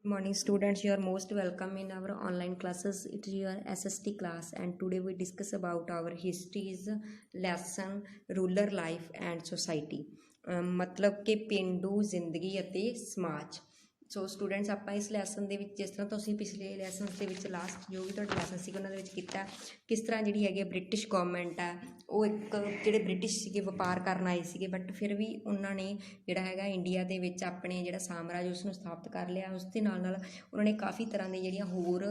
Morning students, you are most welcome in our online classes. It is your SST class and today we discuss about our histories lesson rural life and society मतलब कि ਪੇਂਡੂ ਜ਼ਿੰਦਗੀ ਅਤੇ ਸਮਾਜ। So students ਆਪਾਂ ਇਸ lesson ਦੇ ਵਿੱਚ ਜਿਸ ਤਰ੍ਹਾਂ ਤੁਸੀਂ ਪਿਛਲੇ ਲੈਸਨਸ ਦੇ ਵਿੱਚ ਲਾਸਟ ਜੋ ਵੀ ਤੁਹਾਡੇ ਲੈਸਨ ਸੀਗੇ ਉਹਨਾਂ ਦੇ ਵਿੱਚ ਕੀਤਾ ਕਿਸ ਤਰ੍ਹਾਂ ਜਿਹੜੀ ਹੈਗੀ ਬ੍ਰਿਟਿਸ਼ ਗੌਰਮੈਂਟ ਆ ਉਹ ਇੱਕ ਜਿਹੜੇ ਬ੍ਰਿਟਿਸ਼ ਸੀਗੇ ਵਪਾਰ ਕਰਨ ਆਏ ਸੀਗੇ ਬਟ ਫਿਰ ਵੀ ਉਹਨਾਂ ਨੇ ਜਿਹੜਾ ਹੈਗਾ ਇੰਡੀਆ ਦੇ ਵਿੱਚ ਆਪਣੇ ਜਿਹੜਾ ਸਾਮਰਾਜ ਉਸ ਨੂੰ ਸਥਾਪਿਤ ਕਰ ਲਿਆ। ਉਸ ਦੇ ਨਾਲ ਨਾਲ ਉਹਨਾਂ ਨੇ ਕਾਫੀ ਤਰ੍ਹਾਂ ਦੀ ਜਿਹੜੀਆਂ ਹੋਰ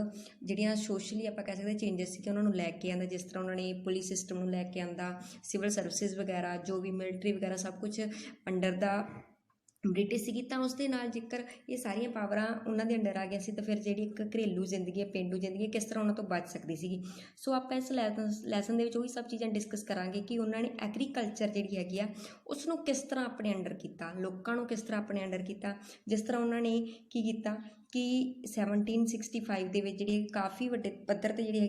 ਜਿਹੜੀਆਂ ਸੋਸ਼ਲੀ ਆਪਾਂ ਕਹਿ ਸਕਦੇ ਚੇਂਜਸ ਸੀਗੇ ਉਹਨਾਂ ਨੂੰ ਲੈ ਕੇ ਆਂਦਾ, ਜਿਸ ਤਰ੍ਹਾਂ ਉਹਨਾਂ ਨੇ ਪੁਲਿਸ ਸਿਸਟਮ ਨੂੰ ਲੈ ਕੇ ਆਂਦਾ, ਸਿਵਲ ਸਰਵਿਸਿਜ਼ ਵਗੈਰਾ ਜੋ ਵੀ ਮਿਲਟਰੀ ਵਗੈਰਾ ਸਭ ਕੁਛ ਅੰਡਰ ਦਾ ਬ੍ਰਿਟਿਸ਼ ਸੀਗੀ। ਤਾਂ ਉਸ ਦੇ ਨਾਲ ਜੇਕਰ ਇਹ ਸਾਰੀਆਂ ਪਾਵਰਾਂ ਉਹਨਾਂ ਦੇ ਅੰਡਰ ਆ ਗਈਆਂ ਸੀ ਤਾਂ ਫਿਰ ਜਿਹੜੀ ਇੱਕ ਘਰੇਲੂ ਜ਼ਿੰਦਗੀ ਹੈ, ਪੇਂਡੂ ਜ਼ਿੰਦਗੀ ਕਿਸ ਤਰ੍ਹਾਂ ਉਹਨਾਂ ਤੋਂ ਬਚ ਸਕਦੀ ਸੀਗੀ। ਸੋ ਆਪਾਂ ਇਸ ਲੈਸਨ ਦੇ ਵਿੱਚ ਉਹੀ ਸਭ ਚੀਜ਼ਾਂ ਡਿਸਕਸ ਕਰਾਂਗੇ ਕਿ ਉਹਨਾਂ ਨੇ ਐਗਰੀਕਲਚਰ ਜਿਹੜੀ ਹੈਗੀ ਆ ਉਸ ਨੂੰ ਕਿਸ ਤਰ੍ਹਾਂ ਆਪਣੇ ਅੰਡਰ ਕੀਤਾ, ਲੋਕਾਂ ਨੂੰ ਕਿਸ ਤਰ੍ਹਾਂ ਆਪਣੇ ਅੰਡਰ ਕੀਤਾ। ਜਿਸ ਤਰ੍ਹਾਂ ਉਹਨਾਂ ਨੇ ਕੀ ਕੀਤਾ ਕਿ 1765 ਦੇ ਵਿੱਚ ਜਿਹੜੀ ਕਾਫੀ ਵੱਡੇ ਪੱਧਰ 'ਤੇ ਜਿਹੜੀ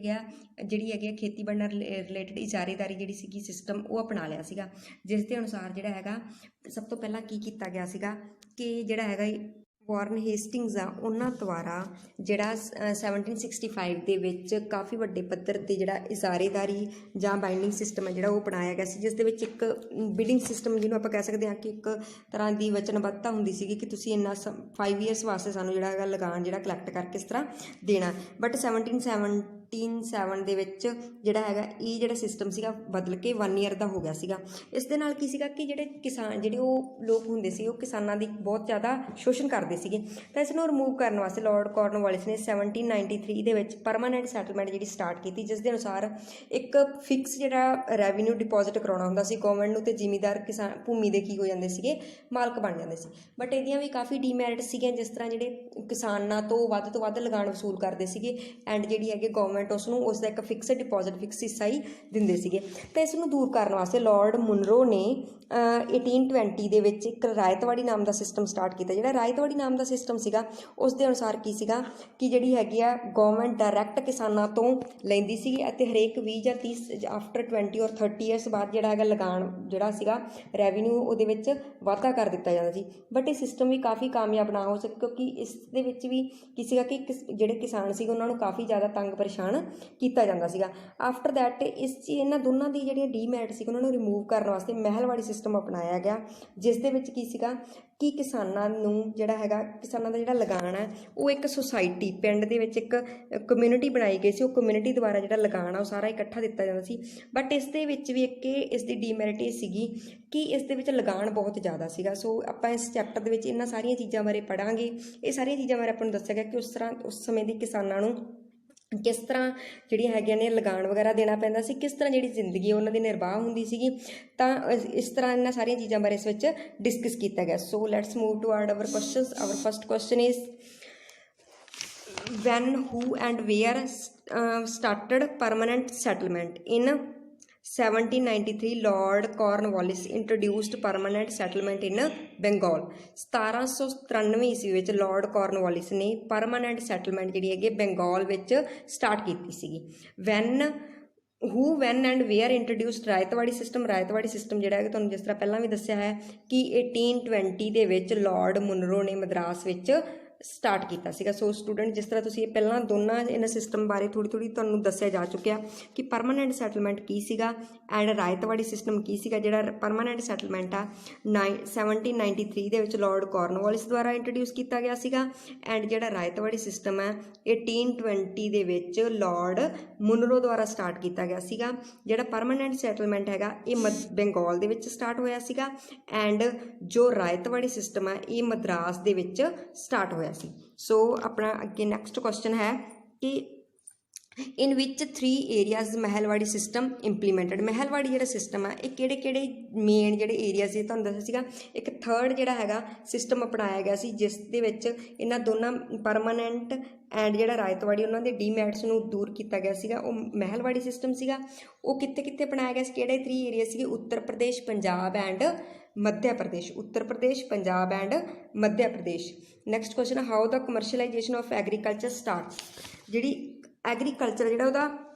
ਹੈਗੀ ਆ ਖੇਤੀਬਾੜੀ ਨਾਲ ਰਿਲੇਟਡ ਇਜਾਰੇਦਾਰੀ ਜਿਹੜੀ ਸੀਗੀ ਸਿਸਟਮ ਉਹ ਅਪਣਾ ਲਿਆ ਸੀਗਾ, ਜਿਸ ਦੇ ਅਨੁਸਾਰ ਜਿਹੜਾ ਹੈਗਾ ਸਭ ਤੋਂ ਪਹਿਲਾਂ ਕੀ ਕੀਤਾ ਗਿਆ ਸੀਗਾ ਕਿ ਜਿਹੜਾ ਹੈਗਾ ਵਾਰਨ ਹੇਸਟਿੰਗਸ ਆ ਉਹਨਾਂ ਦੁਆਰਾ ਜਿਹੜਾ 1765 ਦੇ ਵਿੱਚ ਕਾਫੀ ਵੱਡੇ ਪੱਧਰ ਤੇ ਜਿਹੜਾ ਇਜਾਰੇਦਾਰੀ ਜਾਂ ਬਾਈਂਡਿੰਗ ਸਿਸਟਮ ਹੈ ਜਿਹੜਾ ਉਹ ਅਪਣਾਇਆ ਗਿਆ ਸੀ, ਜਿਸ ਦੇ ਵਿੱਚ ਇੱਕ ਬਿਡਿੰਗ ਸਿਸਟਮ ਜਿਹਨੂੰ ਆਪਾਂ ਕਹਿ ਸਕਦੇ ਹਾਂ ਕਿ ਇੱਕ ਤਰ੍ਹਾਂ ਦੀ ਵਚਨਬੱਧਤਾ ਹੁੰਦੀ ਸੀਗੀ ਕਿ ਤੁਸੀਂ ਇੰਨਾ 5 ਈਅਰਸ ਵਾਸਤੇ ਸਾਨੂੰ ਜਿਹੜਾ ਹੈਗਾ ਲਗਾਨ ਜਿਹੜਾ ਕਲੈਕਟ ਕਰਕੇ ਇਸ ਤਰ੍ਹਾਂ ਦੇਣਾ। ਬਟ 1777 ਦੇ ਵਿੱਚ ਜਿਹੜਾ ਹੈਗਾ ਇਹ ਜਿਹੜਾ ਸਿਸਟਮ ਸੀਗਾ ਬਦਲ ਕੇ 1 ਈਅਰ ਦਾ ਹੋ ਗਿਆ ਸੀਗਾ। ਇਸ ਦੇ ਨਾਲ ਕੀ ਸੀਗਾ ਕਿ ਜਿਹੜੇ ਕਿਸਾਨ ਜਿਹੜੇ ਉਹ ਲੋਕ ਹੁੰਦੇ ਸੀ ਉਹ ਕਿਸਾਨਾਂ ਦੀ ਬਹੁਤ ਜ਼ਿਆਦਾ ਸ਼ੋਸ਼ਣ ਕਰਦੇ ਸੀਗੇ। ਤਾਂ ਇਸ ਨੂੰ ਰਿਮੂਵ ਕਰਨ ਵਾਸਤੇ ਲਾਰਡ ਕਾਰਨਵਾਲਿਸ ਨੇ 1793 ਦੇ ਵਿੱਚ ਪਰਮਾਨੈਂਟ ਸੈਟਲਮੈਂਟ ਜਿਹੜੀ ਸਟਾਰਟ ਕੀਤੀ, ਜਿਸ ਦੇ ਅਨੁਸਾਰ ਇੱਕ ਫਿਕਸ ਜਿਹੜਾ ਰੈਵਨਿਊ ਡਿਪੋਜ਼ਿਟ ਕਰਾਉਣਾ ਹੁੰਦਾ ਸੀ ਗੌਰਮੈਂਟ ਨੂੰ, ਤੇ ਜ਼ਿਮੀਂਦਾਰ ਕਿਸਾਨ ਭੂਮੀ ਦੇ ਕੀ ਹੋ ਜਾਂਦੇ ਸੀਗੇ ਮਾਲਕ ਬਣ ਜਾਂਦੇ ਸੀ। ਬਟ ਇਹਦੀਆਂ ਵੀ ਕਾਫੀ ਡੀਮੈਰਿਟਸ ਸੀਗੀਆਂ, ਜਿਸ ਤਰ੍ਹਾਂ ਜਿਹੜੇ ਕਿਸਾਨਾਂ ਤੋਂ ਵੱਧ ਲਗਾਨ ਵਸੂਲ ਕਰਦੇ ਸੀਗੇ ਐਂਡ ਜਿਹੜੀ ਹੈਗੀ ਗੌਰਮੈਂਟ ਉਸ ਨੂੰ ਉਸ ਦਾ ਇੱਕ ਫਿਕਸਡ ਡਿਪੋਜ਼ਿਟ ਫਿਕਸ ਹਿੱਸਾ ਹੀ ਦਿੰਦੇ ਸੀਗੇ। ਤਾਂ ਇਸ ਨੂੰ ਦੂਰ ਕਰਨ ਵਾਸਤੇ ਲਾਰਡ ਮੁਨਰੋ ਨੇ 1820 ਦੇ ਵਿੱਚ ਇੱਕ ਰਾਇਤਵਾੜੀ ਨਾਮ ਦਾ ਸਿਸਟਮ ਸਟਾਰਟ ਕੀਤਾ। ਜਿਹੜਾ ਰਾਇਤਵਾੜੀ ਨਾਮ ਦਾ ਸਿਸਟਮ ਸੀਗਾ ਉਸ ਦੇ ਅਨੁਸਾਰ ਕੀ ਸੀਗਾ ਕਿ ਜਿਹੜੀ ਹੈਗੀ ਆ ਗੌਰਮੈਂਟ ਡਾਇਰੈਕਟ ਕਿਸਾਨਾਂ ਤੋਂ ਲੈਂਦੀ ਸੀਗੀ ਅਤੇ ਹਰੇਕ 20 ਜਾਂ 30 ਆਫਟਰ 20 ਔਰ 30 ਈਅਰਸ ਬਾਅਦ ਜਿਹੜਾ ਹੈਗਾ ਲਗਾਨ ਜਿਹੜਾ ਸੀਗਾ ਰੈਵਨਿਊ ਉਹਦੇ ਵਿੱਚ ਵਾਧਾ ਕਰ ਦਿੱਤਾ ਜਾਂਦਾ ਸੀ। ਬਟ ਇਹ ਸਿਸਟਮ ਵੀ ਕਾਫੀ ਕਾਮਯਾਬ ਨਾ ਹੋ ਸਕਿਆ ਕਿਉਂਕਿ ਇਸ ਦੇ ਵਿੱਚ ਵੀ ਕੀ ਸੀਗਾ ਕਿ ਜਿਹੜੇ ਕਿਸਾਨ ਸੀਗੇ ਉਹਨਾਂ ਨੂੰ ਕਾਫੀ ਜ਼ਿਆਦਾ ਤੰਗ ਪਰੇਸ਼ਾਨ ਕੀਤਾ ਜਾਂਦਾ ਸੀਗਾ। ਆਫਟਰ ਦੈਟ ਇਹਨਾਂ ਦੋਨਾਂ ਦੀ ਜਿਹੜੀਆਂ ਡੀਮੈਰਿਟ ਸੀ ਉਹਨਾਂ ਨੂੰ ਰਿਮੂਵ ਕਰਨ ਵਾਸਤੇ ਮਹਿਲਵਾੜੀ ਸਿਸਟਮ ਅਪਣਾਇਆ ਗਿਆ, ਜਿਸ ਦੇ ਵਿੱਚ ਕੀ ਸੀਗਾ ਕਿ ਕਿਸਾਨਾਂ ਨੂੰ ਜਿਹੜਾ ਹੈਗਾ ਕਿਸਾਨਾਂ ਦਾ ਜਿਹੜਾ ਲਗਾਨ ਹੈ ਉਹ ਇੱਕ ਸੁਸਾਇਟੀ ਪਿੰਡ ਦੇ ਵਿੱਚ ਇੱਕ ਕਮਿਊਨਿਟੀ ਬਣਾਈ ਗਈ ਸੀ, ਉਹ ਕਮਿਊਨਿਟੀ ਦੁਆਰਾ ਜਿਹੜਾ ਲਗਾਨ ਆ ਉਹ ਸਾਰਾ ਇਕੱਠਾ ਦਿੱਤਾ ਜਾਂਦਾ ਸੀ। ਬਟ ਇਸ ਦੇ ਵਿੱਚ ਵੀ ਇੱਕ ਇਸ ਦੀ ਡੀਮੈਰਿਟ ਇਹ ਸੀਗੀ ਕਿ ਇਸ ਦੇ ਵਿੱਚ ਲਗਾਨ ਬਹੁਤ ਜ਼ਿਆਦਾ ਸੀਗਾ। ਸੋ ਆਪਾਂ ਇਸ ਚੈਪਟਰ ਦੇ ਵਿੱਚ ਇਹਨਾਂ ਸਾਰੀਆਂ ਚੀਜ਼ਾਂ ਬਾਰੇ ਪੜ੍ਹਾਂਗੇ। ਇਹ ਸਾਰੀਆਂ ਚੀਜ਼ਾਂ ਬਾਰੇ ਆਪਾਂ ਨੂੰ ਦੱਸਿਆ ਗਿਆ ਕਿ ਉਸ ਸਮੇਂ ਦੇ ਕਿਸਾਨਾਂ ਨੂੰ ਕਿਸ ਤਰ੍ਹਾਂ ਜਿਹੜੀਆਂ ਹੈਗੀਆਂ ਨੇ ਲਗਾਨ ਵਗੈਰਾ ਦੇਣਾ ਪੈਂਦਾ ਸੀ, ਕਿਸ ਤਰ੍ਹਾਂ ਜਿਹੜੀ ਜ਼ਿੰਦਗੀ ਉਹਨਾਂ ਦੀ ਨਿਰਵਾਹ ਹੁੰਦੀ ਸੀਗੀ। ਤਾਂ ਇਸ ਤਰ੍ਹਾਂ ਇਹਨਾਂ ਸਾਰੀਆਂ ਚੀਜ਼ਾਂ ਬਾਰੇ ਇਸ ਵਿੱਚ ਡਿਸਕਸ ਕੀਤਾ ਗਿਆ। So let's move toward our questions. Our first question is when, who and where started permanent settlement? In 1793 Lord Cornwallis introduced permanent settlement in Bengal। 1793 ਈਸਵੀ ਵਿੱਚ ਲਾਰਡ ਕਾਰਨਵਾਲਿਸ ਨੇ ਪਰਮਾਨੈਂਟ ਸੈਟਲਮੈਂਟ ਜਿਹੜੀ ਹੈਗੀ ਬੰਗਾਲ ਵਿੱਚ ਸਟਾਰਟ ਕੀਤੀ ਸੀਗੀ। when and where introduced Ryotwari system ਜਿਹੜਾ ਹੈ ਤੁਹਾਨੂੰ ਜਿਸ ਤਰ੍ਹਾਂ ਪਹਿਲਾਂ ਵੀ ਦੱਸਿਆ ਹੈ ਕਿ 1820 ਦੇ ਵਿੱਚ ਲਾਰਡ ਮੁਨਰੋ ਨੇ ਮਦਰਾਸ ਵਿੱਚ ਸਟਾਰਟ ਕੀਤਾ ਸੀਗਾ। ਸੋ ਸਟੂਡੈਂਟ ਜਿਸ ਤਰ੍ਹਾਂ ਤੁਸੀਂ ਪਹਿਲਾਂ ਦੋਨਾਂ ਇਹਨਾਂ ਸਿਸਟਮ ਬਾਰੇ ਥੋੜ੍ਹੀ ਤੁਹਾਨੂੰ ਦੱਸਿਆ ਜਾ ਚੁੱਕਿਆ ਕਿ ਪਰਮਾਨੈਂਟ ਸੈਟਲਮੈਂਟ ਕੀ ਸੀਗਾ ਐਂਡ ਰਾਇਤਵਾੜੀ ਸਿਸਟਮ ਕੀ ਸੀਗਾ। ਜਿਹੜਾ ਪਰਮਾਨੈਂਟ ਸੈਟਲਮੈਂਟ ਆ 1793 ਦੇ ਵਿੱਚ ਲਾਰਡ ਕਾਰਨਵਾਲਿਸ ਦੁਆਰਾ ਇੰਟਰੋਡਿਊਸ ਕੀਤਾ ਗਿਆ ਸੀਗਾ ਐਂਡ ਜਿਹੜਾ ਰਾਇਤਵਾੜੀ ਸਿਸਟਮ ਹੈ 1820 ਦੇ ਵਿੱਚ ਲਾਰਡ ਮੁਨਰੋ ਦੁਆਰਾ ਸਟਾਰਟ ਕੀਤਾ ਗਿਆ ਸੀਗਾ। ਜਿਹੜਾ ਪਰਮਾਨੈਂਟ ਸੈਟਲਮੈਂਟ ਹੈਗਾ ਇਹ ਬੰਗਾਲ ਦੇ ਵਿੱਚ ਸਟਾਰਟ ਹੋਇਆ ਸੀਗਾ ਐਂਡ ਜੋ ਰਾਇਤਵਾੜੀ ਸਿਸਟਮ ਹੈ ਇਹ ਮਦਰਾਸ ਦੇ ਵਿੱਚ ਸਟਾਰਟ ਹੋਇਆ ਸੀ। ਸੋ ਆਪਣਾ ਅੱਗੇ ਨੈਕਸਟ ਕੁਐਸਚਨ ਹੈ ਕਿ ਇਨ ਵਿਚ 3 areas Mahalwari system implemented. Mahalwari ਜਿਹੜਾ ਸਿਸਟਮ ਹੈ ਇਹ ਕਿਹੜੇ ਮੇਨ ਜਿਹੜੇ ਏਰੀਆ ਸੀ ਤੁਹਾਨੂੰ ਦੱਸਿਆ ਸੀਗਾ। ਇੱਕ ਥਰਡ ਜਿਹੜਾ ਹੈਗਾ ਸਿਸਟਮ ਅਪਣਾਇਆ ਗਿਆ ਸੀ ਜਿਸ ਦੇ ਵਿੱਚ ਇਹਨਾਂ ਦੋਨਾਂ ਪਰਮਾਨੈਂਟ ਐਂਡ ਜਿਹੜਾ ਰਾਇਤਵਾੜੀ ਉਹਨਾਂ ਦੇ ਡੀਮੈਰਿਟਸ ਨੂੰ ਦੂਰ ਕੀਤਾ ਗਿਆ ਸੀਗਾ, ਉਹ ਮਹਿਲਵਾੜੀ ਸਿਸਟਮ ਸੀਗਾ। ਉਹ ਕਿੱਥੇ ਅਪਣਾਇਆ ਗਿਆ ਸੀ, ਕਿਹੜੇ 3 ਏਰੀਆ ਸੀਗੇ? Uttar Pradesh, Punjab and Madhya Pradesh. Uttar Pradesh, Punjab and Madhya Pradesh. Next question, how the commercialisation of agriculture start. ਜਿਹੜੀ ਐਗਰੀਕਲਚਰ ਜਿਹੜਾ ਉਹਦਾ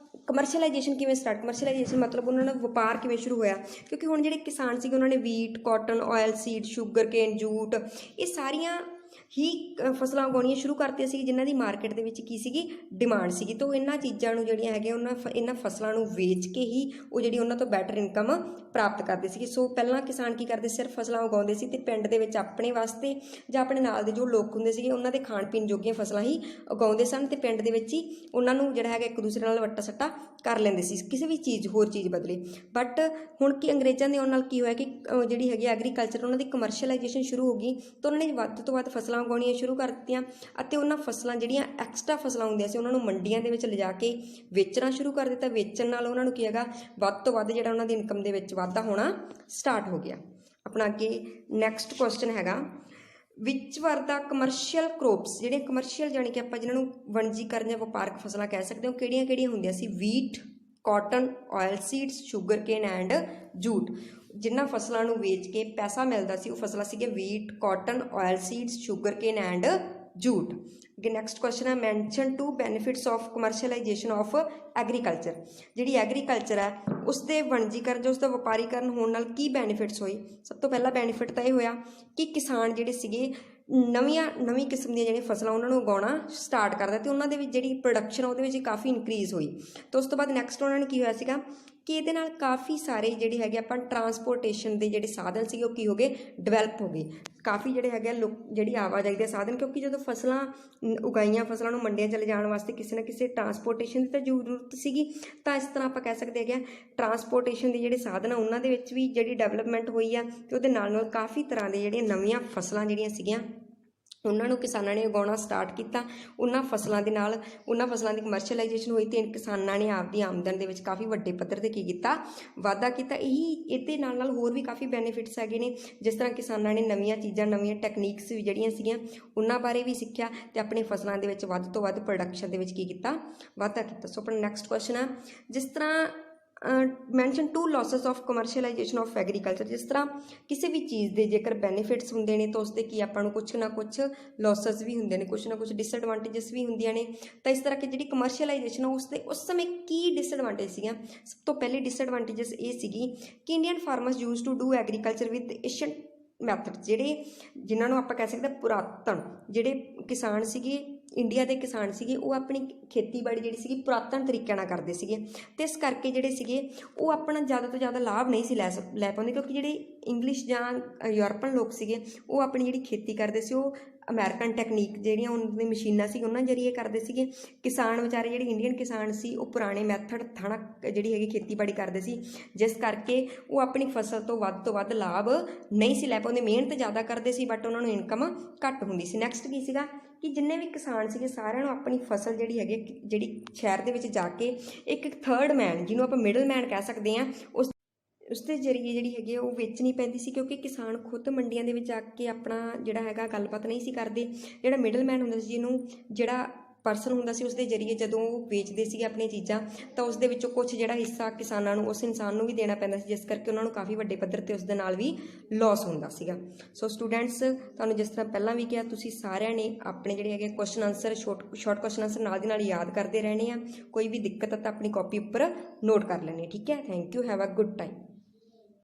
ਕਮਰਸ਼ੀਅਲਾਈਜੇਸ਼ਨ ਕਿਵੇਂ ਸਟਾਰਟ, ਕਮਰਸ਼ੀਅਲਾਈਜੇਸ਼ਨ ਮਤਲਬ ਉਹਨਾਂ ਦਾ ਵਪਾਰ ਕਿਵੇਂ ਸ਼ੁਰੂ ਹੋਇਆ? ਕਿਉਂਕਿ ਹੁਣ ਜਿਹੜੇ ਕਿਸਾਨ ਸੀਗੇ ਉਹਨਾਂ ਨੇ wheat, cotton, oil seed, sugarcane, jute, ਇਹ ਸਾਰੀਆਂ ਹੀ ਫਸਲਾਂ ਉਗਾਉਣੀਆਂ ਸ਼ੁਰੂ ਕਰਤੀਆਂ ਸੀ ਜਿਨ੍ਹਾਂ ਦੀ ਮਾਰਕੀਟ ਦੇ ਵਿੱਚ ਕੀ ਸੀਗੀ ਡਿਮਾਂਡ ਸੀਗੀ। ਤਾਂ ਇਹਨਾਂ ਚੀਜ਼ਾਂ ਨੂੰ ਜਿਹੜੀਆਂ ਹੈਗੀਆਂ ਇਹਨਾਂ ਫਸਲਾਂ ਨੂੰ ਵੇਚ ਕੇ ਹੀ ਉਹ ਜਿਹੜੀ ਉਹਨਾਂ ਤੋਂ ਬੈਟਰ ਇਨਕਮ ਪ੍ਰਾਪਤ ਕਰਦੇ ਸੀਗੇ। ਸੋ ਪਹਿਲਾਂ ਕਿਸਾਨ ਕੀ ਕਰਦੇ, ਸਿਰਫ ਫਸਲਾਂ ਉਗਾਉਂਦੇ ਸੀ ਅਤੇ ਪਿੰਡ ਦੇ ਵਿੱਚ ਆਪਣੇ ਵਾਸਤੇ ਜਾਂ ਆਪਣੇ ਨਾਲ ਦੇ ਜੋ ਲੋਕ ਹੁੰਦੇ ਸੀਗੇ ਉਹਨਾਂ ਦੇ ਖਾਣ ਪੀਣ ਜੋਗੀਆਂ ਫਸਲਾਂ ਹੀ ਉਗਾਉਂਦੇ ਸਨ ਅਤੇ ਪਿੰਡ ਦੇ ਵਿੱਚ ਹੀ ਉਹਨਾਂ ਨੂੰ ਜਿਹੜਾ ਹੈਗਾ ਇੱਕ ਦੂਸਰੇ ਨਾਲ ਵੱਟਾ ਸੱਟਾ ਕਰ ਲੈਂਦੇ ਸੀ ਕਿਸੇ ਵੀ ਹੋਰ ਚੀਜ਼ ਬਦਲੇ। ਬਟ ਹੁਣ ਕੀ ਅੰਗਰੇਜ਼ਾਂ ਦੇ ਆਉਣ ਨਾਲ ਕੀ ਹੋਇਆ ਕਿ ਜਿਹੜੀ ਹੈਗੀ ਐਗਰੀਕਲਚਰ ਉਹਨਾਂ ਦੀ ਕਮਰਸ਼ੀਅਲਾਈਜੇਸ਼ਨ ਸ਼ੁਰੂ ਹੋ ਗਈ, ਤਾਂ ਉਹਨਾਂ ਨੇ ਵੱਧ ਤੋਂ ਵੱਧ ਫਸਲਾਂ ਉਗਾਉਣੀਆਂ ਸ਼ੁਰੂ ਕਰ ਦਿੱਤੀਆਂ ਅਤੇ ਉਹਨਾਂ ਫਸਲਾਂ ਜਿਹੜੀਆਂ ਐਕਸਟਰਾ ਫਸਲਾਂ ਹੁੰਦੀਆਂ ਸੀ ਉਹਨਾਂ ਨੂੰ ਮੰਡੀਆਂ ਦੇ ਵਿੱਚ ਲਿਜਾ ਕੇ ਵੇਚਣਾ ਸ਼ੁਰੂ ਕਰ ਦਿੱਤਾ। ਵੇਚਣ ਨਾਲ ਉਹਨਾਂ ਨੂੰ ਕੀ ਹੈਗਾ ਵੱਧ ਤੋਂ ਵੱਧ ਜਿਹੜਾ ਉਹਨਾਂ ਦੀ ਇਨਕਮ ਦੇ ਵਿੱਚ ਵਾਧਾ ਹੋਣਾ ਸਟਾਰਟ ਹੋ ਗਿਆ। ਆਪਣਾ ਅੱਗੇ ਨੈਕਸਟ ਕੁਐਸਚਨ ਹੈਗਾ, ਵਿਚ ਵਰ ਦਾ ਕਮਰਸ਼ੀਅਲ ਕ੍ਰੋਪਸ, ਜਿਹੜੀਆਂ ਕਮਰਸ਼ੀਅਲ ਜਾਣੀ ਕਿ ਆਪਾਂ ਜਿਹਨਾਂ ਨੂੰ ਵਣਜੀਕਰਨ ਜਾਂ ਵਪਾਰਕ ਫਸਲਾਂ ਕਹਿ ਸਕਦੇ ਹੋ, ਕਿਹੜੀਆਂ ਕਿਹੜੀਆਂ ਹੁੰਦੀਆਂ ਸੀ? Wheat, cotton, oil seeds, sugar Kane and jute. ਜਿਨ੍ਹਾਂ ਫਸਲਾਂ ਨੂੰ ਵੇਚ ਕੇ ਪੈਸਾ ਮਿਲਦਾ ਸੀ ਉਹ ਫਸਲਾਂ ਸੀਗੀਆਂ wheat, cotton, oil seeds, sugar Kane and jute. ਅੱਗੇ ਨੈਕਸਟ ਕੁਐਸਚਨ ਹੈ, mention two benefits of commercialisation of agriculture. ਜਿਹੜੀ ਐਗਰੀਕਲਚਰ ਹੈ ਉਸ ਦੇ ਵਣਜੀਕਰਨ ਜਾਂ ਉਸ ਦਾ ਵਪਾਰੀਕਰਨ ਹੋਣ ਨਾਲ ਕੀ ਬੈਨੀਫਿਟਸ ਹੋਏ? ਸਭ ਤੋਂ ਪਹਿਲਾ ਬੈਨੀਫਿਟ ਤਾਂ ਇਹ ਹੋਇਆ ਕਿ ਕਿਸਾਨ ਜਿਹੜੇ ਸੀਗੇ ਨਵੀਂ ਕਿਸਮ ਦੀਆਂ ਜਿਹੜੀਆਂ ਫਸਲਾਂ ਉਹਨਾਂ ਨੂੰ ਉਗਾਉਣਾ ਸਟਾਰਟ ਕਰਦਾ ਅਤੇ ਉਹਨਾਂ ਦੇ ਵਿੱਚ ਜਿਹੜੀ ਪ੍ਰੋਡਕਸ਼ਨ ਉਹਦੇ ਵਿੱਚ ਕਾਫੀ ਇਨਕਰੀਜ਼ ਹੋਈ। ਤਾਂ ਉਸ ਤੋਂ ਬਾਅਦ ਨੈਕਸਟ ਉਹਨਾਂ ਨੇ ਕੀ ਹੋਇਆ ਸੀਗਾ ਕਿ ਇਹਦੇ ਨਾਲ ਕਾਫੀ ਸਾਰੇ ਜਿਹੜੇ ਹੈਗੇ ਆਪਾਂ ਟਰਾਂਸਪੋਰਟੇਸ਼ਨ ਦੇ ਜਿਹੜੇ ਸਾਧਨ ਸੀਗੇ ਉਹ ਕੀ ਹੋ ਗਏ, ਡਿਵੈਲਪ ਹੋ ਗਏ। ਕਾਫੀ ਜਿਹੜੇ ਹੈਗੇ ਜਿਹੜੀ ਆਵਾਜਾਈ ਦੇ ਸਾਧਨ, ਕਿਉਂਕਿ ਜਦੋਂ ਫਸਲਾਂ ਉਗਾਈਆਂ ਫਸਲਾਂ ਨੂੰ ਮੰਡੀਆਂ 'ਚ ਲਿਜਾਣ ਵਾਸਤੇ ਕਿਸੇ ਨਾ ਕਿਸੇ ਟਰਾਂਸਪੋਰਟੇਸ਼ਨ ਦੀ ਤਾਂ ਜ਼ਰੂਰਤ ਸੀਗੀ। ਤਾਂ ਇਸ ਤਰ੍ਹਾਂ ਆਪਾਂ ਕਹਿ ਸਕਦੇ ਹੈਗੇ ਟਰਾਂਸਪੋਰਟੇਸ਼ਨ ਦੇ ਜਿਹੜੇ ਸਾਧਨ ਆ ਉਹਨਾਂ ਦੇ ਵਿੱਚ ਵੀ ਜਿਹੜੀ ਡਿਵੈਲਪਮੈਂਟ ਹੋਈ ਆ ਅਤੇ ਉਹਦੇ ਨਾਲ ਕਾਫੀ ਤਰ੍ਹਾਂ ਦੇ ਜਿਹੜੀਆਂ ਨਵੀਆਂ ਫਸਲਾਂ ਜਿਹੜੀਆਂ ਸੀਗੀਆਂ ਉਹਨਾਂ ਨੂੰ ਕਿਸਾਨਾਂ ਨੇ ਉਗਾਉਣਾ ਸਟਾਰਟ ਕੀਤਾ। ਉਹਨਾਂ ਫਸਲਾਂ ਦੇ ਨਾਲ ਉਹਨਾਂ ਫਸਲਾਂ ਦੀ ਕਮਰਸ਼ੀਅਲਾਈਜੇਸ਼ਨ ਹੋਈ ਅਤੇ ਕਿਸਾਨਾਂ ਨੇ ਆਪਦੀ ਆਮਦਨ ਦੇ ਵਿੱਚ ਕਾਫੀ ਵੱਡੇ ਪੱਧਰ 'ਤੇ ਕੀ ਕੀਤਾ, ਵਾਧਾ ਕੀਤਾ। ਇਹਦੇ ਨਾਲ ਹੋਰ ਵੀ ਕਾਫੀ ਬੈਨੀਫਿਟਸ ਹੈਗੇ ਨੇ, ਜਿਸ ਤਰ੍ਹਾਂ ਕਿਸਾਨਾਂ ਨੇ ਨਵੀਆਂ ਚੀਜ਼ਾਂ ਨਵੀਆਂ ਟੈਕਨੀਕਸ ਵੀ ਜਿਹੜੀਆਂ ਸੀਗੀਆਂ ਉਹਨਾਂ ਬਾਰੇ ਵੀ ਸਿੱਖਿਆ ਅਤੇ ਆਪਣੀ ਫਸਲਾਂ ਦੇ ਵਿੱਚ ਵੱਧ ਤੋਂ ਵੱਧ ਪ੍ਰੋਡਕਸ਼ਨ ਦੇ ਵਿੱਚ ਕੀ ਕੀਤਾ, ਵਾਧਾ ਕੀਤਾ। ਸੋ ਆਪਣਾ ਨੈਕਸਟ ਕੁਐਸਚਨ ਆ, ਜਿਸ ਤਰ੍ਹਾਂ mention two losses of commercialisation of agriculture. ਜਿਸ ਤਰ੍ਹਾਂ ਕਿਸੇ ਵੀ ਚੀਜ਼ ਦੇ ਜੇਕਰ ਬੈਨੀਫਿਟਸ ਹੁੰਦੇ ਨੇ ਤਾਂ ਉਸਦੇ ਕੀ ਆਪਾਂ ਨੂੰ ਕੁਛ ਨਾ ਕੁਛ ਲਾਸਸ ਵੀ ਹੁੰਦੇ ਨੇ, ਕੁਛ ਨਾ ਕੁਛ ਡਿਸਐਡਵਾਂਟੇਜਸ ਵੀ ਹੁੰਦੀਆਂ ਨੇ। ਤਾਂ ਇਸ ਤਰ੍ਹਾਂ ਕਿ ਜਿਹੜੀ ਕਮਰਸ਼ੀਅਲਾਈਜੇਸ਼ਨ ਆ ਉਸ ਸਮੇਂ ਕੀ ਡਿਸਐਡਵਾਂਟੇਜ ਸੀਗੀਆਂ? ਸਭ ਤੋਂ ਪਹਿਲੀ ਡਿਸਐਡਵਾਂਟੇਜਸ ਇਹ ਸੀਗੀ ਕਿ Indian farmers use to do agriculture with Asian method. ਜਿਨ੍ਹਾਂ ਨੂੰ ਆਪਾਂ ਕਹਿ ਸਕਦੇ ਪੁਰਾਤਨ ਜਿਹੜੇ ਕਿਸਾਨ ਸੀਗੇ, ਇੰਡੀਆ ਦੇ ਕਿਸਾਨ ਸੀਗੇ, ਉਹ ਆਪਣੀ ਖੇਤੀਬਾੜੀ ਜਿਹੜੀ ਸੀਗੀ ਪੁਰਾਤਨ ਤਰੀਕਿਆਂ ਨਾਲ ਕਰਦੇ ਸੀਗੇ ਅਤੇ ਇਸ ਕਰਕੇ ਜਿਹੜੇ ਸੀਗੇ ਉਹ ਆਪਣਾ ਜ਼ਿਆਦਾ ਤੋਂ ਜ਼ਿਆਦਾ ਲਾਭ ਨਹੀਂ ਸੀ ਲੈ ਪਾਉਂਦੇ, ਕਿਉਂਕਿ ਜਿਹੜੇ ਇੰਗਲਿਸ਼ ਜਾਂ ਯੂਰਪਨ ਲੋਕ ਸੀਗੇ ਉਹ ਆਪਣੀ ਜਿਹੜੀ ਖੇਤੀ ਕਰਦੇ ਸੀ ਉਹ ਅਮਰੀਕਨ ਟੈਕਨੀਕ ਜਿਹੜੀਆਂ ਉਹਨਾਂ ਦੀ ਮਸ਼ੀਨਾਂ ਸੀ ਉਹਨਾਂ ਜ਼ਰੀਏ ਕਰਦੇ ਸੀਗੇ। ਕਿਸਾਨ ਵਿਚਾਰੇ ਜਿਹੜੇ ਇੰਡੀਅਨ ਕਿਸਾਨ ਸੀ ਉਹ ਪੁਰਾਣੇ ਮੈਥਡ ਥਾਣਾ ਜਿਹੜੀ ਹੈਗੀ ਖੇਤੀਬਾੜੀ ਕਰਦੇ ਸੀ, ਜਿਸ ਕਰਕੇ ਉਹ ਆਪਣੀ ਫਸਲ ਤੋਂ ਵੱਧ ਲਾਭ ਨਹੀਂ ਸੀ ਲੈ ਪਾਉਂਦੇ। ਮਿਹਨਤ ਜ਼ਿਆਦਾ ਕਰਦੇ ਸੀ ਬਟ ਉਹਨਾਂ ਨੂੰ ਇਨਕਮ ਘੱਟ ਹੁੰਦੀ ਸੀ। ਨੈਕਸਟ ਕੀ ਸੀਗਾ ਕਿ ਜਿੰਨੇ ਵੀ ਕਿਸਾਨ ਸੀਗੇ ਸਾਰਿਆਂ ਨੂੰ ਆਪਣੀ ਫਸਲ ਜਿਹੜੀ ਸ਼ਹਿਰ ਦੇ ਵਿੱਚ ਜਾ ਕੇ ਇੱਕ ਥਰਡ ਮੈਨ, ਜਿਹਨੂੰ ਆਪਾਂ ਮਿਡਲ ਮੈਨ ਕਹਿ ਸਕਦੇ ਹਾਂ, ਉਸ ਦੇ ਜ਼ਰੀਏ ਜਿਹੜੀ ਹੈਗੀ ਉਹ ਵੇਚਣੀ ਪੈਂਦੀ ਸੀ, ਕਿਉਂਕਿ ਕਿਸਾਨ ਖੁਦ ਮੰਡੀਆਂ ਦੇ ਵਿੱਚ ਜਾ ਕੇ ਆਪਣਾ ਜਿਹੜਾ ਹੈਗਾ ਗੱਲਬਾਤ ਨਹੀਂ ਸੀ ਕਰਦੇ। ਜਿਹੜਾ ਮਿਡਲ ਮੈਨ ਹੁੰਦਾ ਸੀ, ਜਿਹੜਾ ਪਰਸਨ ਹੁੰਦਾ ਸੀ, ਉਸ ਦੇ ਜ਼ਰੀਏ ਜਦੋਂ ਉਹ ਵੇਚਦੇ ਸੀਗੇ ਆਪਣੀਆਂ ਚੀਜ਼ਾਂ ਤਾਂ ਉਸ ਦੇ ਵਿੱਚੋਂ ਕੁਛ ਜਿਹੜਾ ਹਿੱਸਾ ਕਿਸਾਨਾਂ ਨੂੰ, ਉਸ ਇਨਸਾਨ ਨੂੰ ਵੀ ਦੇਣਾ ਪੈਂਦਾ ਸੀ, ਜਿਸ ਕਰਕੇ ਉਹਨਾਂ ਨੂੰ ਕਾਫੀ ਵੱਡੇ ਪੱਧਰ 'ਤੇ ਉਸ ਦੇ ਨਾਲ ਵੀ ਲੋਸ ਹੁੰਦਾ ਸੀਗਾ। ਸੋ ਸਟੂਡੈਂਟਸ, ਤੁਹਾਨੂੰ ਜਿਸ ਤਰ੍ਹਾਂ ਪਹਿਲਾਂ ਵੀ ਕਿਹਾ, ਤੁਸੀਂ ਸਾਰਿਆਂ ਨੇ ਆਪਣੇ ਜਿਹੜੇ ਹੈਗੇ question answer short question answer ਨਾਲ ਦੀ ਨਾਲ ਯਾਦ ਕਰਦੇ ਰਹਿਣੇ ਆ। ਕੋਈ ਵੀ ਦਿੱਕਤ ਹੈ ਤਾਂ ਆਪਣੀ ਕਾਪੀ ਉੱਪਰ ਨੋਟ ਕਰ ਲੈਣੀ, ਠੀਕ ਹੈ। Thank you, have a good time.